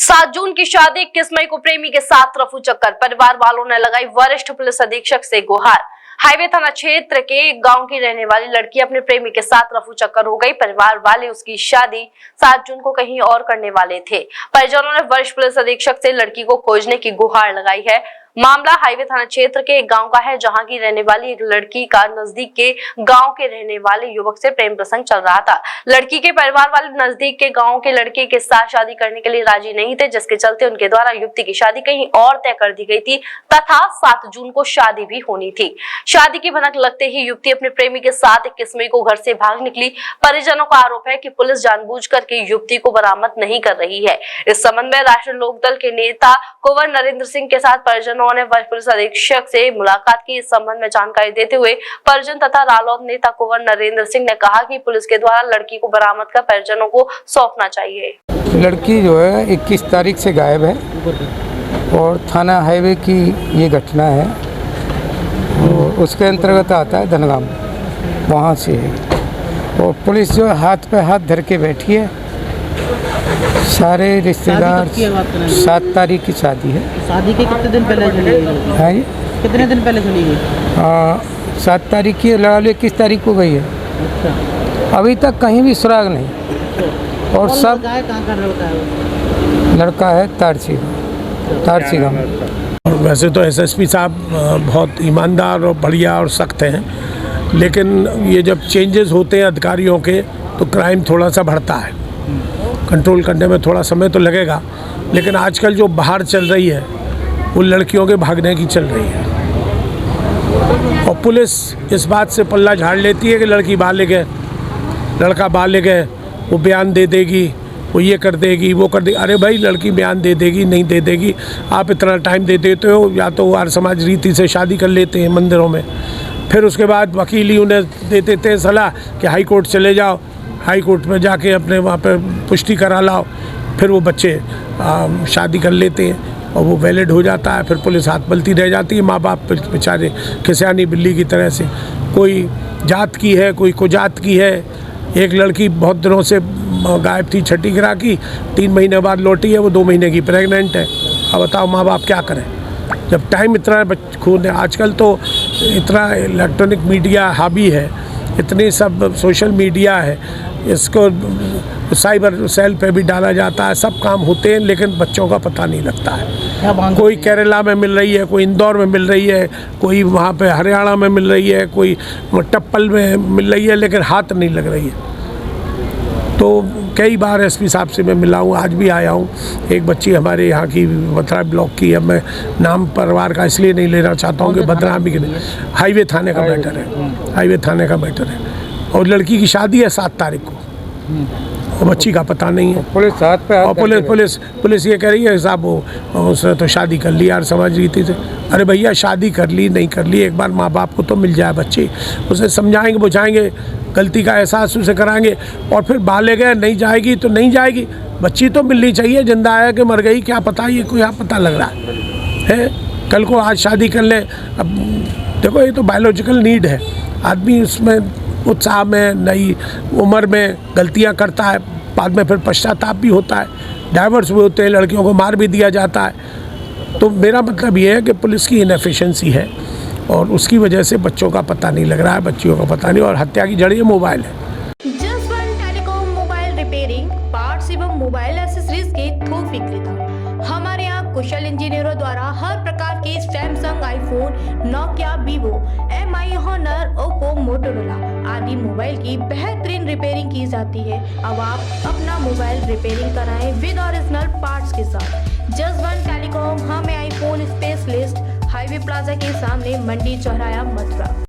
7 जून की शादी 21 मई को प्रेमी के साथ रफू चक्कर, परिवार वालों ने लगाई वरिष्ठ पुलिस अधीक्षक से गुहार। हाईवे थाना क्षेत्र के एक गांव की रहने वाली लड़की अपने प्रेमी के साथ रफू चक्कर हो गई। परिवार वाले उसकी शादी 7 जून को कहीं और करने वाले थे। परिजनों ने वरिष्ठ पुलिस अधीक्षक से लड़की को खोजने की गुहार लगाई है। मामला हाईवे थाना क्षेत्र के एक गांव का है, जहां की रहने वाली एक लड़की का नजदीक के गांव के रहने वाले युवक से प्रेम प्रसंग चल रहा था। लड़की के परिवार वाले नजदीक के गांव के लड़के के साथ शादी करने के लिए राजी नहीं थे, जिसके चलते उनके द्वारा युवती की शादी कहीं और तय कर दी गई थी तथा 7 जून को शादी भी होनी थी। शादी की भनक लगते ही युवती अपने प्रेमी के साथ 21 मई को घर से भाग निकली। परिजनों का आरोप है कि पुलिस जानबूझकर के युवती को बरामद नहीं कर रही है। इस संबंध में राष्ट्रीय लोकदल के नेता कुंवर नरेंद्र सिंह के साथ परिजनों ने वरिष्ठ पुलिस अधीक्षक से मुलाकात की। इस संबंध में जानकारी देते हुए परिजन तथा रालोद नेता कुंवर नरेंद्र सिंह ने कहा कि पुलिस के द्वारा लड़की को बरामद कर परिजनों को सौंपना चाहिए। लड़की जो है 21 तारीख से गायब है और थाना हाईवे की ये घटना है, तो उसके अंतर्गत आता है धनगाम, वहाँ से है। और पुलिस जो है हाथ पे हाथ धर के बैठी है। सारे रिश्तेदार 7 तारीख की शादी है। शादी के कितने दिन पहले चली गई है? कितने दिन पहले चली गई? 7 तारीख की लगा लो, 21 तारीख को गई है। अच्छा। अभी तक कहीं भी सुराग नहीं। और सब कहाँ कर रहा है? लड़का है तारसी गाँव। वैसे तो एसएसपी साहब बहुत ईमानदार और बढ़िया और सख्त हैं, लेकिन ये जब चेंजेस होते हैं अधिकारियों के तो क्राइम थोड़ा सा बढ़ता है। कंट्रोल करने में थोड़ा समय तो लगेगा, लेकिन आजकल जो बाहर चल रही है वो लड़कियों के भागने की चल रही है। और पुलिस इस बात से पल्ला झाड़ लेती है कि लड़की बालिग है, लड़का बालिग है, वो बयान दे देगी, वो ये कर देगी, वो कर देगी। अरे भाई, लड़की बयान दे देगी, नहीं दे देगी, आप इतना टाइम दे देते हो। या तो आर्य समाज रीति से शादी कर लेते हैं मंदिरों में, फिर उसके बाद वकील ही उन्हें दे देते हैं सलाह कि हाई कोर्ट चले जाओ, हाई कोर्ट में जाके अपने वहाँ पर पुष्टि करा लाओ। फिर वो बच्चे शादी कर लेते हैं और वो वैलिड हो जाता है। फिर पुलिस हाथ मलती रह जाती है। माँ बाप बेचारे खिसियानी बिल्ली की तरह से, कोई जात की है, कोई कुजात की है। एक लड़की बहुत दिनों से गायब थी, छठी गिरा की, 3 महीने बाद लौटी है, वो 2 महीने की प्रेग्नेंट है। अब बताओ माँ बाप क्या करें जब टाइम इतना खून है। आजकल तो इतना इलेक्ट्रॉनिक मीडिया हावी है, इतनी सब सोशल मीडिया है, इसको साइबर सेल पे भी डाला जाता है, सब काम होते हैं, लेकिन बच्चों का पता नहीं लगता है। कोई केरला में मिल रही है, कोई इंदौर में मिल रही है, कोई वहाँ पे हरियाणा में मिल रही है, कोई टप्पल में मिल रही है, लेकिन हाथ नहीं लग रही है। तो कई बार एसपी साहब से मैं मिला हूँ, आज भी आया हूँ। एक बच्ची हमारे यहाँ की बथरा ब्लॉक की है, मैं नाम परिवार का इसलिए नहीं लेना चाहता हूँ कि बदनामी के नहीं, हाईवे थाने का मैटर है, हाईवे थाने का मैटर है। और लड़की की शादी है 7 तारीख को, और बच्ची का पता नहीं है। पुलिस साथ पे और पुलिस ये कह रही है साहब उसने तो शादी कर ली यार समाज रीति से। अरे भैया, शादी कर ली नहीं कर ली, एक बार माँ बाप को तो मिल जाए बच्ची, उसे समझाएंगे बुझाएंगे, गलती का एहसास उसे कराएंगे, और फिर बालिग है, नहीं जाएगी तो नहीं जाएगी। बच्ची तो मिलनी चाहिए, जिंदा है कि मर गई क्या पता, ये कोई पता लग रहा है। कल को आज शादी कर ले। अब देखो, ये तो बायोलॉजिकल नीड है। आदमी उसमें उत्साह में, नई उम्र में गलतियां करता है, बाद में फिर पश्चाताप भी होता है, डाइवर्स भी होते हैं, लड़कियों को मार भी दिया जाता है। तो मेरा मतलब ये है कि पुलिस की इनएफिशिएंसी है और उसकी वजह से बच्चों का पता नहीं लग रहा है, बच्चियों का पता नहीं, और हत्या की जड़ ये मोबाइल है। Jaswant telecom mobile repairing, parts एवं मोबाइल एक्सेसरीज के थोक विक्रेता। हमारे यहाँ कुशल इंजीनियरों द्वारा हर प्रकार के Samsung, iPhone, Nokia, Vivo, MI, Honor, Oppo, Motorola आदि मोबाइल की बेहतरीन रिपेयरिंग की जाती है। अब आप अपना मोबाइल रिपेयरिंग कराएं विद ओरिजिनल पार्ट्स के साथ। जसवंत टेलीकॉम, हमें आईफोन स्पेशलिस्ट, हाईवे प्लाजा के सामने, मंडी चौराया, मथुरा।